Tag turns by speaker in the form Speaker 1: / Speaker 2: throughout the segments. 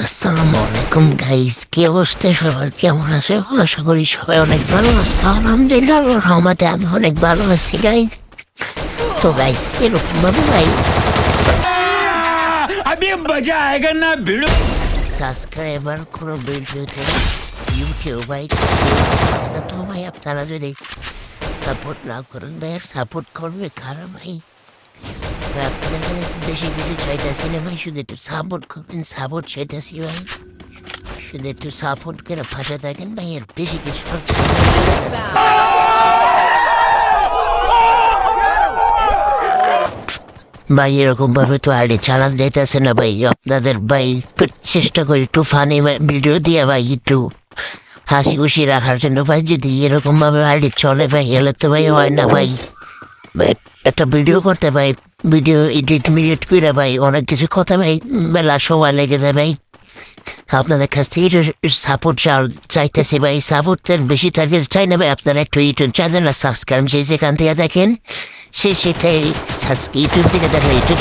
Speaker 1: আসসালামু আলাইকুম গাইস, কি অবস্থা সবার? কেমন আছে? আশা করি সবাই অনেক ভালো আছে। আলহামদুলিল্লাহ, আল্লাহর রহমতে আমি অনেক ভালো আছি গাইস। তো গাইস, এরকম ভাবে ভাই
Speaker 2: अभी मजा आएगा ना भिड़ो।
Speaker 1: সাবস্ক্রাইবার কোনো ভিডিওতে ইউটিউব ভাই সেটা তো ভাই আপনারা যদি সাপোর্ট না করেন ভাই, আর সাপোর্ট করবে খারাপ ভাই। ভাই আপনাদের কাছে বেশি কিছু চাইতেছি না ভাই, শুধু একটু সাপোর্ট করবেন, সাপোর্ট চাইতেছি ভাই। শুধু একটু সাপোর্ট করে ভাষা থাকেন ভাই, আর বেশি কিছু আর চাইতেছি না। ভাই এরকম ভাবে তো আইডি চালান যাইতেছে না ভাই। আপনাদের ভাই চেষ্টা করি একটু ফানি ভিডিও দিয়ে ভাই একটু হাসি খুশি রাখার জন্য ভাই। যদি এরকম ভাবে আইডি চলে ভাই, এলে তো ভাই হয় না ভাই। ভাই, একটা ভিডিও করতে ভাই, ভিডিও এডিট মিডিট করে ভাই অনেক কিছু কথা ভাই মেলা সময় লেগে যায় ভাই। আপনাদের কাছ থেকে একটু সাপোর্ট চাইতেছি ভাই। সাপোর্টের বেশি থাকে চাই না ভাই। আপনারা একটু ইউটিউব চ্যানেল সাবস্ক্রাইব যে যেখান থেকে দেখেন সেটাই ইউটিউব থেকে দেখেন। ইউটিউব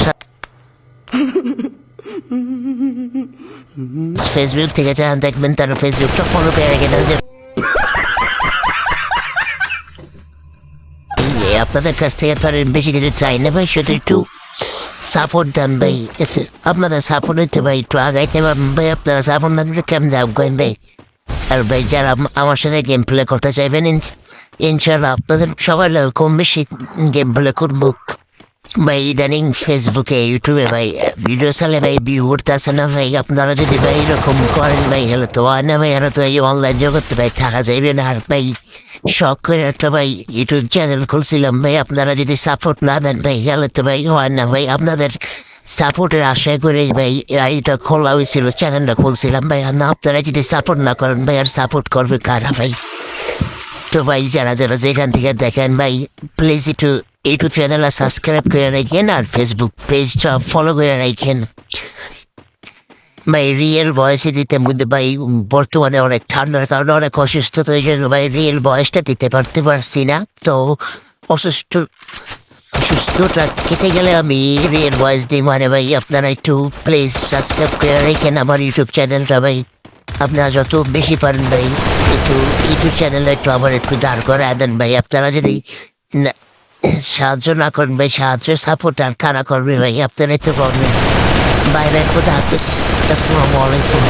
Speaker 1: ফেসবুক থেকে যখন দেখবেন তার ফেসবুকটা ফলো করে রেখে দেবেন। আপনাদের কাছ থেকে তো আর বেশি কিছু চাই না ভাই, শুধু একটু সাপোর্ট দেন ভাই। আপনাদের সাপোর্ট হইতে ভাই একটু আগাইতে পারবেন ভাই। আপনারা সাপোর্ট না দিলে কেমন যাবেন ভাই? আর ভাই যারা আমার সাথে গেম প্লে করতে চাইবেন ইনশাল্লাহ আপনাদের সবাই কম বেশি গেম প্লে করবো ভাই। ইদানিং ফেসবুকে ইউটিউবে ভাই ভিডিও চালে ভাই ভিউ উঠতেছে না ভাই। আপনারা যদি ভাই এরকম করেন ভাই, হলে তো হয় না ভাই। আর তো এই অনলাইন জগতে ভাই থাকা যাইবে না। আর ভাই শখ করে একটা ভাই ইউটিউব চ্যানেল খুলছিলাম ভাই। আপনারা যদি সাপোর্ট না দেন ভাই, গেলে তো ভাই হয় না ভাই। আপনাদের সাপোর্টের আশায় করে ভাই এটা খোলা হয়েছিল, চ্যানেলটা খুলছিলাম ভাই। আর না আপনারা যদি সাপোর্ট না করেন ভাই, আর সাপোর্ট করবে কারা ভাই? তো ভাই যারা যারা যেখান থেকে দেখেন ভাই, প্লিজ একটু ইউটিউব চ্যানেলটা সাবস্ক্রাইব করে রাখেন, আর ফেসবুক পেজটা ফলো করে রাখেন ভাই। রিয়েল ভয়েসে দিতে মধ্যে ভাই বর্তমানে অনেক ঠান্ডার কারণে অনেক অসুস্থতা হয়ে জন্য ভাই রিয়েল ভয়েসটা দিতে পারছি না। তো অসুস্থটা কেটে গেলে আমি রিয়েল ভয়েস দিই মানে ভাই। আপনারা একটু প্লিজ সাবস্ক্রাইব করে রাখেন আমার ইউটিউব চ্যানেলটা ভাই। আপনারা যত বেশি পারেন ভাই একটু ইউটিউব চ্যানেলটা একটু আবার একটু দাঁড় করে দেন ভাই। আপনারা যদি সাহায্য না করেন ভাই, সাহায্য সাপোর্ট আর কারা করবে ভাই? আপনারাই তো করবেন। বাই বাই, খোদা হাফেজ, আসসালামু আলাইকুম।